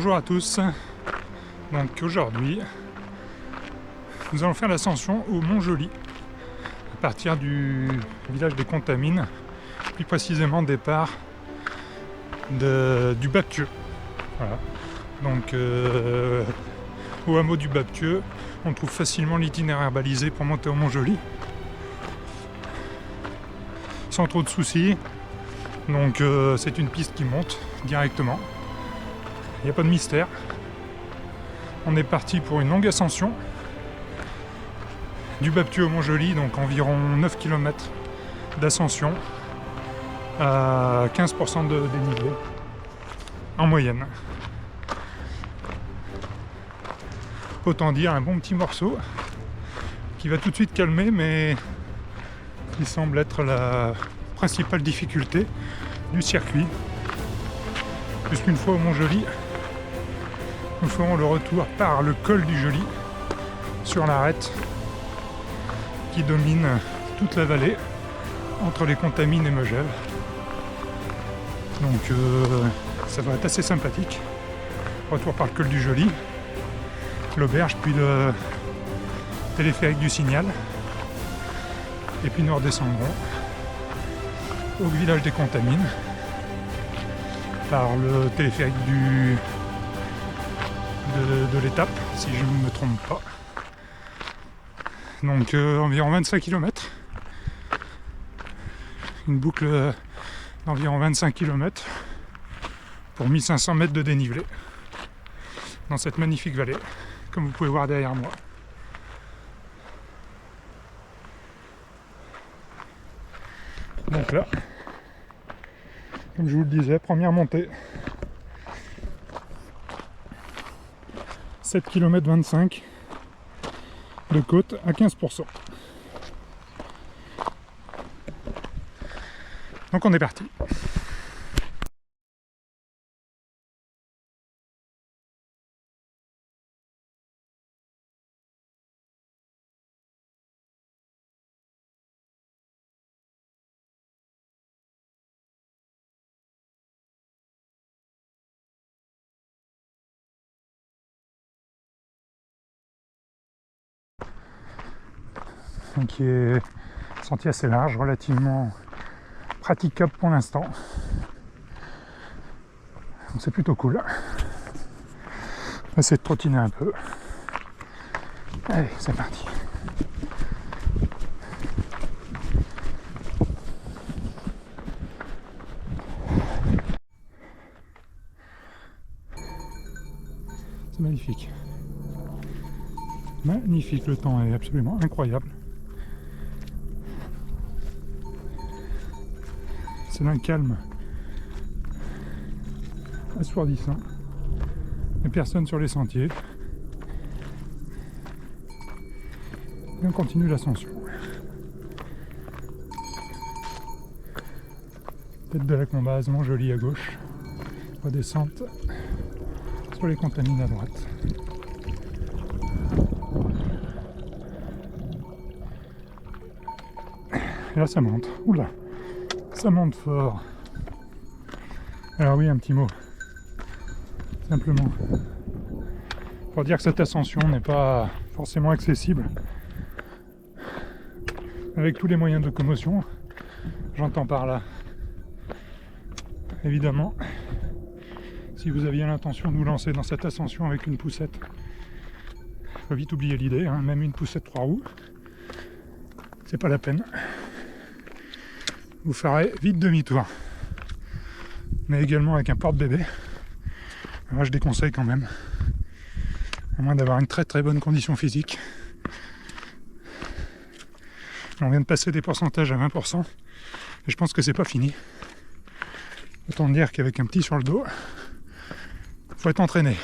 Bonjour à tous. Donc aujourd'hui, nous allons faire l'ascension au Mont Joli à partir du village des Contamines, plus précisément départ du Baptieux. Voilà. Donc au hameau du Baptieux, on trouve facilement l'itinéraire balisé pour monter au Mont Joli, sans trop de soucis. Donc c'est une piste qui monte directement. Il n'y a pas de mystère. On est parti pour une longue ascension du Baptieux au Mont Joli, donc environ 9 km d'ascension à 15% de dénivelé en moyenne. Autant dire un bon petit morceau qui va tout de suite calmer, mais qui semble être la principale difficulté du circuit. Puisqu'une fois au Mont Joli, nous ferons le retour par le col du Joli sur l'arête qui domine toute la vallée entre les Contamines et Megève. Donc ça va être assez sympathique. Retour par le col du Joli, l'auberge, puis le téléphérique du Signal. Et puis nous redescendrons au village des Contamines par le téléphérique de l'étape, si je ne me trompe pas. Donc environ 25 km. Une boucle d'environ 25 km pour 1500 mètres de dénivelé dans cette magnifique vallée, comme vous pouvez voir derrière moi. Donc là, comme je vous le disais, première montée. 7 km 25 de côte à 15%. Donc on est parti. Qui est un sentier assez large, relativement praticable pour l'instant. Donc c'est plutôt cool. On va essayer de trottiner un peu. Allez, c'est parti. C'est magnifique. Magnifique, le temps est absolument incroyable. C'est d'un calme assourdissant. Il n'y a personne sur les sentiers. Et on continue l'ascension. Tête de la Combaz, Mont Joli à gauche. Redescente sur les Contamines à droite. Et là ça monte. Oula! Ça monte fort. Alors oui, un petit mot. Simplement. Pour dire que cette ascension n'est pas forcément accessible avec tous les moyens de locomotion. J'entends par là. Évidemment, si vous aviez l'intention de vous lancer dans cette ascension avec une poussette, faut vite oublier l'idée, hein, même une poussette 3 roues, c'est pas la peine. Vous ferez vite demi-tour. Mais également avec un porte-bébé. Moi je déconseille quand même. À moins d'avoir une très très bonne condition physique. On vient de passer des pourcentages à 20%. Et je pense que c'est pas fini. Autant dire qu'avec un petit sur le dos, faut être entraîné.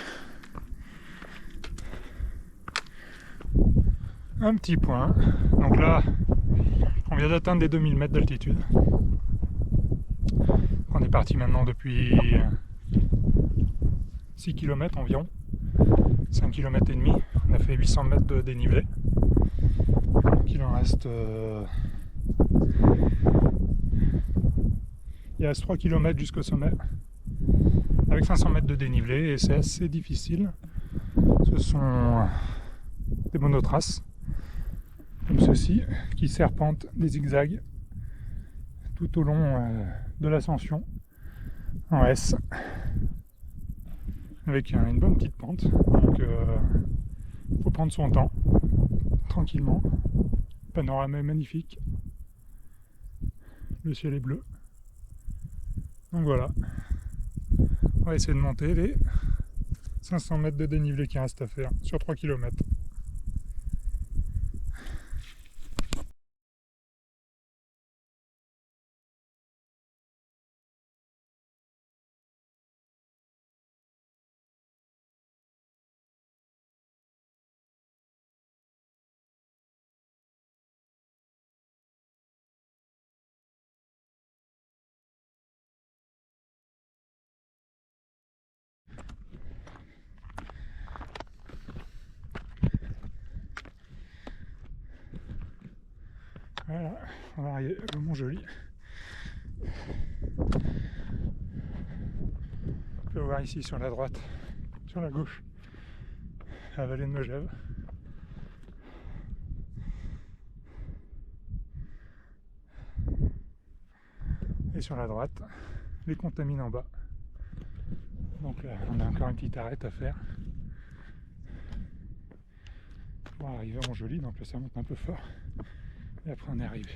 Un petit point. Donc là, on vient d'atteindre les 2000 mètres d'altitude. On est parti maintenant depuis 6 km environ, 5 km et demi. On a fait 800 mètres de dénivelé. Il en reste il reste 3 km jusqu'au sommet. avec 500 mètres de dénivelé et c'est assez difficile. Ce sont des monotraces comme ceci qui serpentent des zigzags tout au long de l'ascension en S avec une bonne petite pente. Donc faut prendre son temps tranquillement. Panorama est magnifique. Le ciel est bleu. Donc voilà. On va essayer de monter les 500 mètres de dénivelé qui reste à faire sur 3 km. Voilà, on va arriver à Montjoli. On peut voir ici sur la droite, sur la gauche, la vallée de Megève. Et sur la droite, les Contamines en bas. Donc là, on a encore une petite arrête à faire pour arriver à Montjoli. Donc là, ça monte un peu fort. Et après, on est arrivé.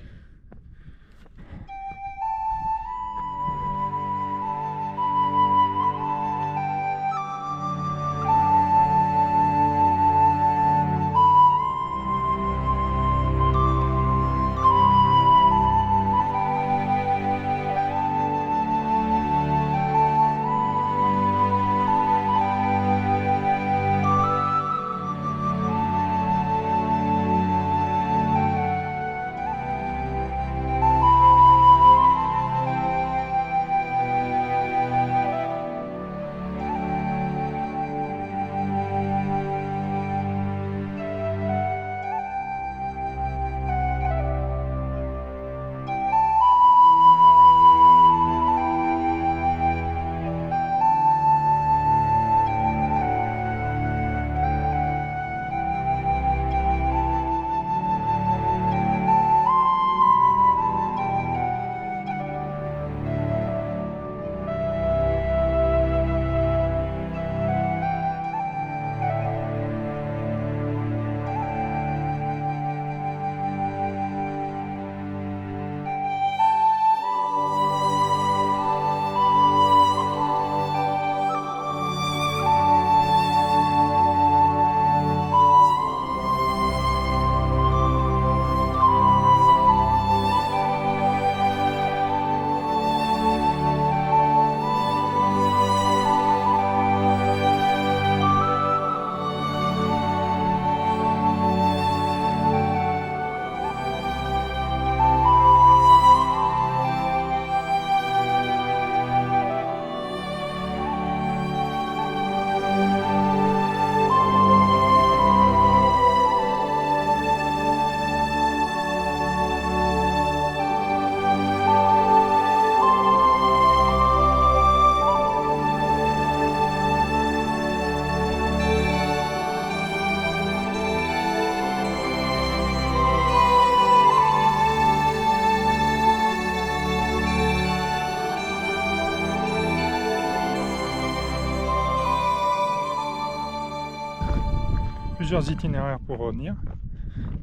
Plusieurs itinéraires pour revenir.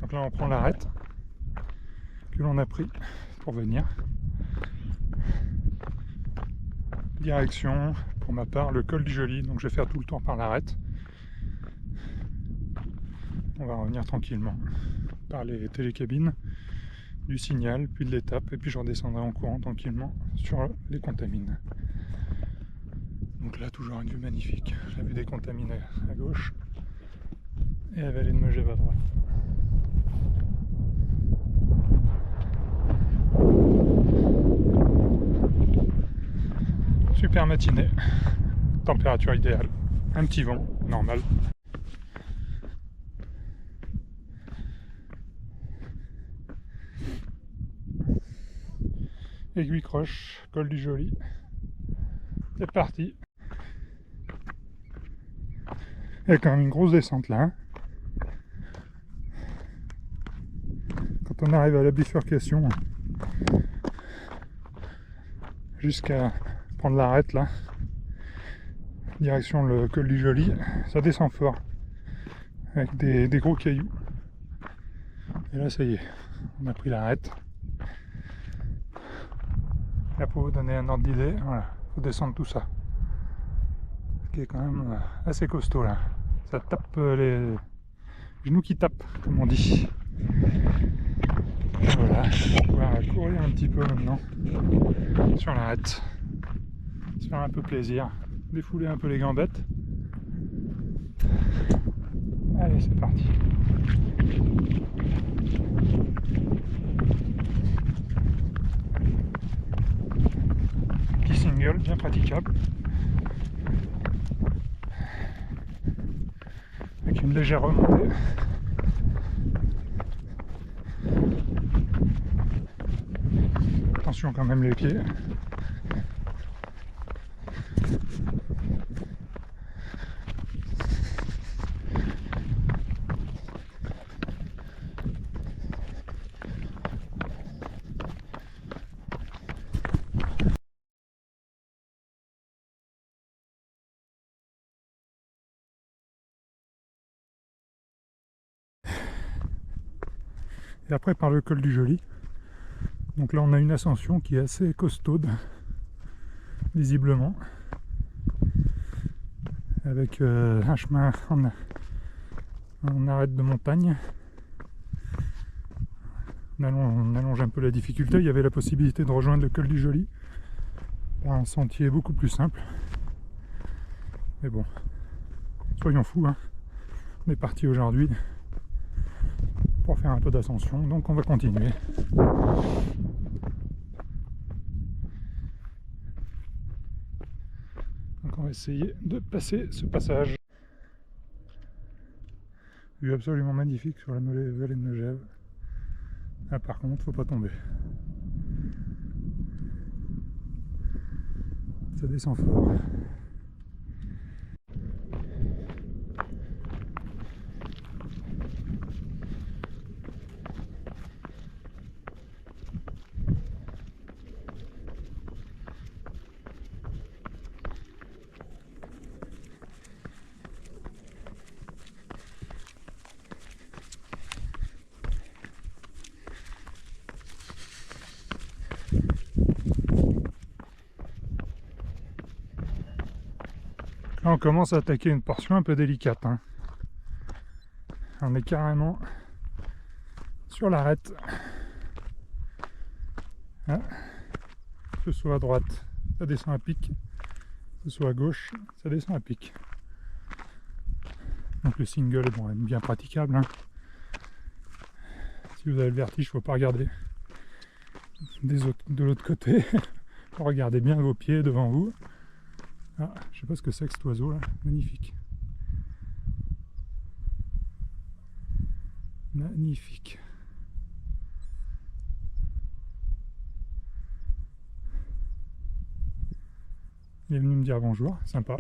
Donc là on prend l'arête que l'on a pris pour venir. Direction pour ma part le col du Joly, donc je vais faire tout le tour par l'arête. On va revenir tranquillement par les télécabines du Signal, puis de l'étape, et puis je redescendrai en courant tranquillement sur les Contamines. Donc là toujours une vue magnifique, la vue des Contamines à gauche et la vallée de Megève à droite. Super matinée, température idéale, un petit vent normal. Aiguille Croche, col du Joly. C'est parti. Il y a quand même une grosse descente là. Hein. Quand on arrive à la bifurcation, jusqu'à prendre l'arête là, direction le col du Joli, ça descend fort, avec des gros cailloux. Et là ça y est, on a pris l'arête. Là pour vous donner un ordre d'idée, voilà, faut descendre tout ça. Ce qui est quand même assez costaud là. Ça tape les genoux qui tapent, comme on dit. Et voilà, on va courir un petit peu maintenant sur l'arête. Se faire un peu plaisir, défouler un peu les gambettes. Allez, c'est parti. Petit single, bien praticable. Avec une légère remontée. Attention quand même les pieds. Et après par le col du Joli. Donc là on a une ascension qui est assez costaude, visiblement. Avec un chemin en arête de montagne. On allonge un peu la difficulté. Il y avait la possibilité de rejoindre le col du Joli par un sentier beaucoup plus simple. Mais bon, soyons fous, hein. On est parti aujourd'hui pour faire un peu d'ascension, donc on va continuer. Donc on va essayer de passer ce passage. Vue absolument magnifique sur la vallée de Megève. Ah, par contre, faut pas tomber. Ça descend fort. Là, on commence à attaquer une portion un peu délicate. Hein. On est carrément sur l'arête. Ah. Que ce soit à droite, ça descend à pic. Que ce soit à gauche, ça descend à pic. Donc le single est bon, bien praticable. Hein. Si vous avez le vertige, il ne faut pas regarder de l'autre côté. Regardez bien vos pieds devant vous. Ah, je sais pas ce que c'est que cet oiseau là, magnifique. Magnifique. Il est venu me dire bonjour, sympa.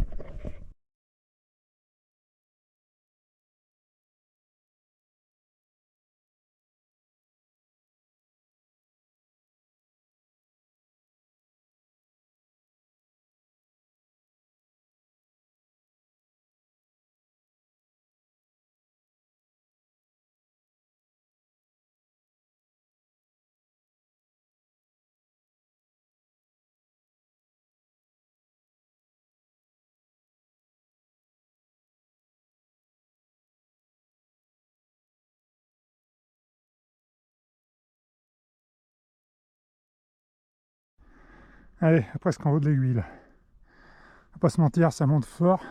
Allez, presque en haut de l'aiguille là. On va pas se mentir, ça monte fort.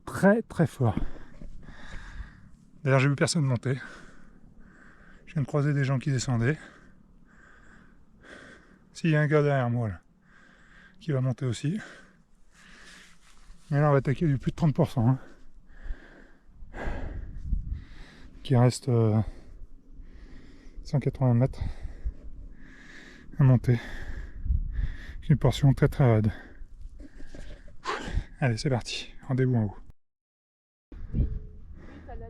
Très très fort. D'ailleurs j'ai vu personne monter. Je viens de croiser des gens qui descendaient. S'il y a un gars derrière moi là, qui va monter aussi. Mais là on va attaquer du plus de 30%. Hein. Qui reste 180 mètres à monter. Une portion très très raide. Allez c'est parti, rendez-vous en haut.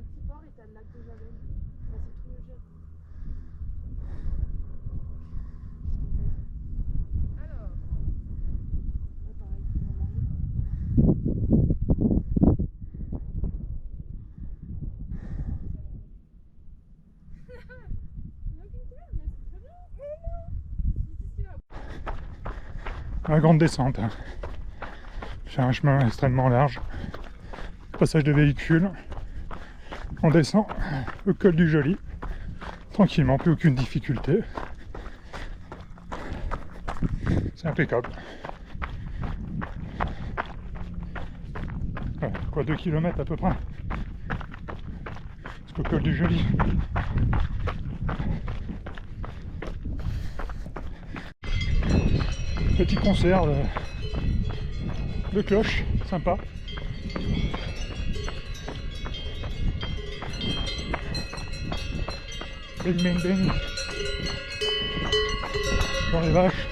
petit port et t'as le lac de Javel. Là, c'est tout le jet. Alors. Là, pareil, on va manger. La grande descente. C'est un chemin extrêmement large. Passage de véhicules. On descend au col du Joly. Tranquillement, plus aucune difficulté. C'est impeccable. Ouais, quoi, 2 km à peu près. Jusqu'au col du Joly. Petit concert de cloches, sympa. Bing bing bing. Dans les vaches.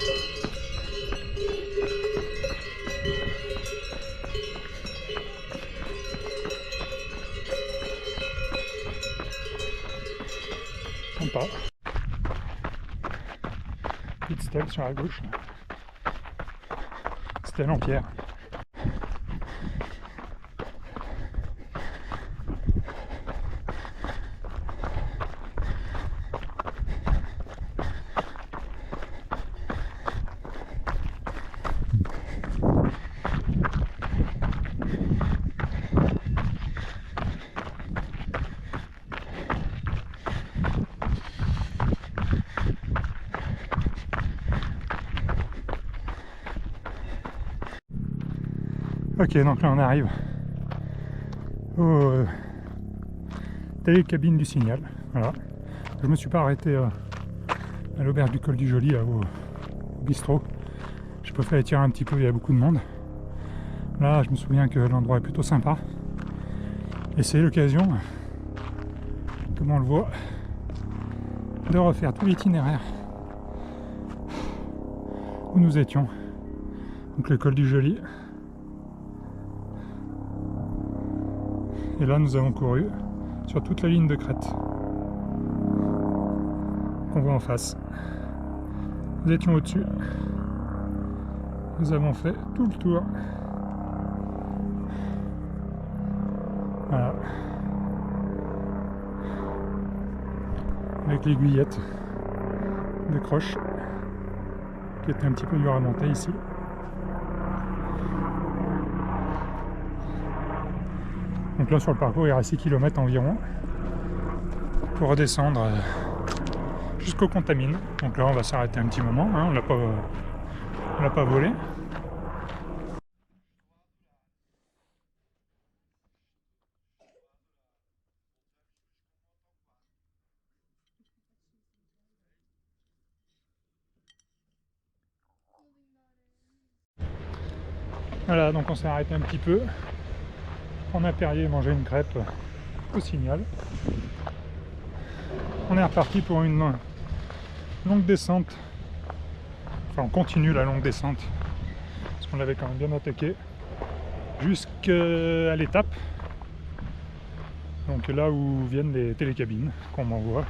Sympa. Petite stèle sur la gauche. Stèle en pierre. Ok, donc là on arrive aux télécabines du Signal. Voilà. Je me suis pas arrêté à l'auberge du col du Joly, au bistrot. Je préfère tirer un petit peu, il y a beaucoup de monde. Là, je me souviens que l'endroit est plutôt sympa. Et c'est l'occasion, comme on le voit, de refaire tout l'itinéraire où nous étions. Donc le col du Joly. Et là, nous avons couru sur toute la ligne de crête qu'on voit en face. Nous étions au-dessus. Nous avons fait tout le tour. Voilà. Avec l'aiguillette de croche qui était un petit peu dur à monter ici. Donc là sur le parcours il y aura 6 km environ pour redescendre jusqu'au Contamine. Donc là on va s'arrêter un petit moment, hein, on l'a pas volé. Voilà, donc on s'est arrêté un petit peu. On a Perrier et manger une crêpe au Signal. On est reparti pour une longue descente. Enfin, on continue la longue descente parce qu'on l'avait quand même bien attaqué jusqu'à l'étape. Donc là où viennent les télécabines qu'on m'envoie,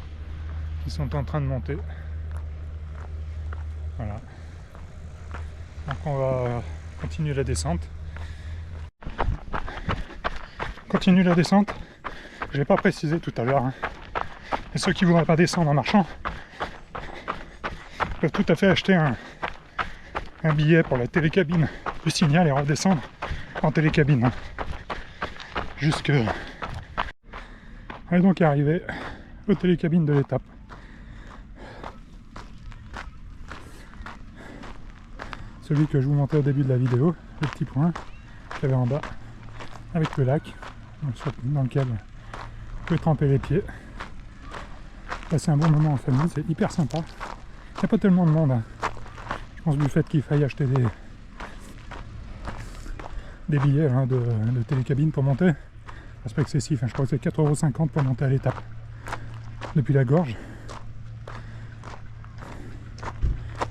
qui sont en train de monter. Voilà. Donc on va continuer la descente. Continue la descente. Je l'ai pas précisé tout à l'heure. Hein. Et ceux qui ne voudraient pas descendre en marchant peuvent tout à fait acheter un billet pour la télécabine du Signal et redescendre en télécabine. Hein. Jusque... On est donc arrivé aux télécabines de l'étape. Celui que je vous montrais au début de la vidéo, le petit point qu'il y avait en bas, avec le lac, dans lequel vous pouvez tremper les pieds. Passer un bon moment en famille, c'est hyper sympa. Il n'y a pas tellement de monde. Hein. Je pense du fait qu'il faille acheter des billets hein, de télécabine pour monter. C'est pas excessif, hein. Je crois que c'est 4,50 € pour monter à l'étape. Depuis la gorge.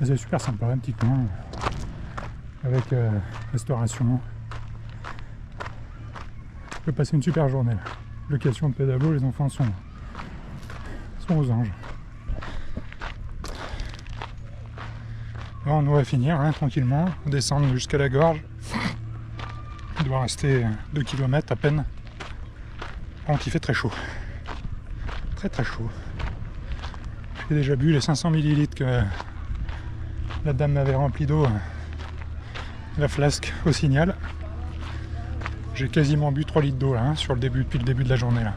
C'est super sympa, un petit coin. Avec restauration. Je peux passer une super journée là. location de pédalo, les enfants sont aux anges. Bon, on va finir hein, tranquillement, descendre jusqu'à la gorge. Il doit rester 2 km à peine. Donc il fait très chaud. Très très chaud. J'ai déjà bu les 500 ml que la dame m'avait rempli d'eau, la flasque au Signal. J'ai quasiment bu 3 litres d'eau là, hein, depuis le début de la journée là.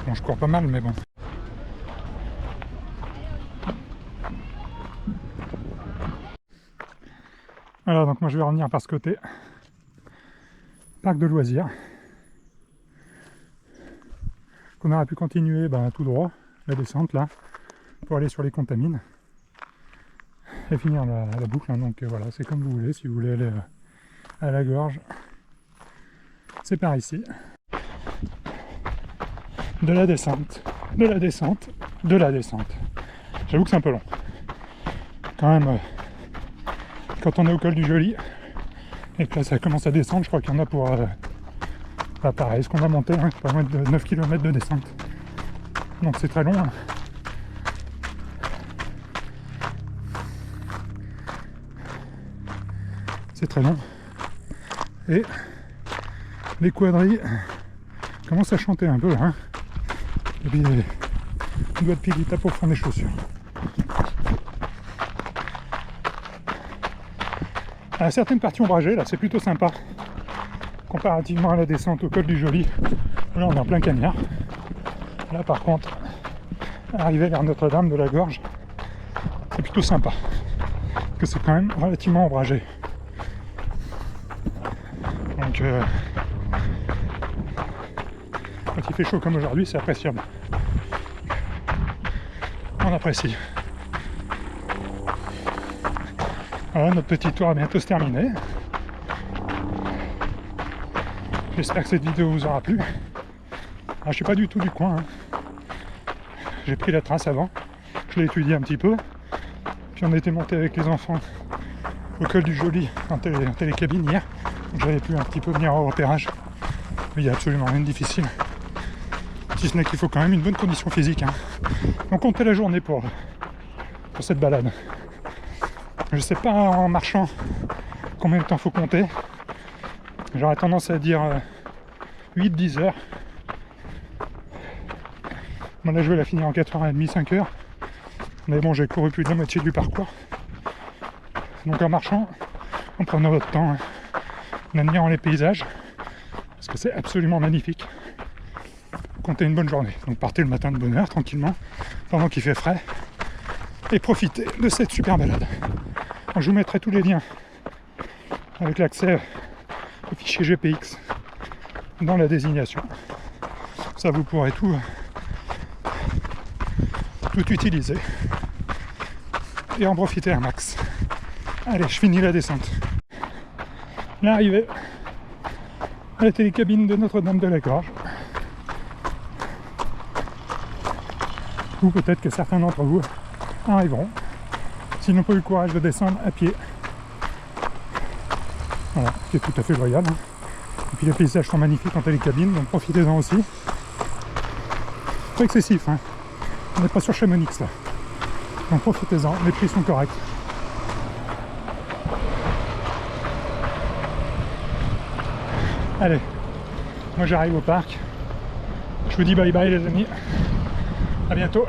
Bon, je cours pas mal, mais bon. Voilà, donc moi je vais revenir par ce côté. Parc de loisirs. Qu'on aurait pu continuer tout droit, la descente là, pour aller sur les Contamines. Et finir la boucle, hein. Donc voilà, c'est comme vous voulez, si vous voulez aller à la gorge. C'est par ici. De la descente, de la descente, de la descente. J'avoue que c'est un peu long. Quand même, quand on est au col du Joly, et que là ça commence à descendre, je crois qu'il y en a pour... pareil, ce qu'on a monté, hein, pas loin de 9 km de descente. Donc c'est très long. Hein. C'est très long. Et les quadrilles commencent à chanter un peu. Hein. Et puis les doigts de pied qui tapent au fond des chaussures. À certaines parties ombragées, là, c'est plutôt sympa. Comparativement à la descente au col du Joly. Là, on est en plein cagnard. Là, par contre, arriver vers Notre-Dame de la Gorge, c'est plutôt sympa. Parce que c'est quand même relativement ombragé. Donc, quand il fait chaud comme aujourd'hui, c'est appréciable. On apprécie. Voilà, notre petit tour va bientôt se terminer. J'espère que cette vidéo vous aura plu. Alors, je suis pas du tout du coin. Hein. J'ai pris la trace avant. Je l'ai étudié un petit peu. Puis on était monté avec les enfants au col du Joly en télécabine hier. Donc j'avais pu un petit peu venir au repérage. Mais il n'y a absolument rien de difficile. Si ce n'est qu'il faut quand même une bonne condition physique. Hein. On comptait la journée pour cette balade. Je sais pas en marchant combien de temps faut compter. J'aurais tendance à dire 8-10 heures. Bon, là je vais la finir en 4h30, 5h. Mais bon, j'ai couru plus de la moitié du parcours. Donc en marchant, en prenant votre temps, hein, en admirant les paysages, parce que c'est absolument magnifique. Comptez une bonne journée. Donc partez le matin de bonne heure, tranquillement, pendant qu'il fait frais, et profitez de cette super balade. Donc, je vous mettrai tous les liens avec l'accès au fichier GPX dans la désignation. Ça, vous pourrez tout utiliser et en profiter un max. Allez, je finis la descente. L'arrivée à la télécabine de Notre-Dame de la Gorge. Ou peut-être que certains d'entre vous arriveront, s'ils n'ont pas eu le courage de descendre à pied. Voilà, ce qui est tout à fait loyal. Hein. Et puis les paysages sont magnifiques en télécabine, donc profitez-en aussi. Pas excessif, hein. On n'est pas sur Chamonix là. Donc profitez-en, les prix sont corrects. Allez, moi j'arrive au parc. Je vous dis bye bye les amis. À bientôt.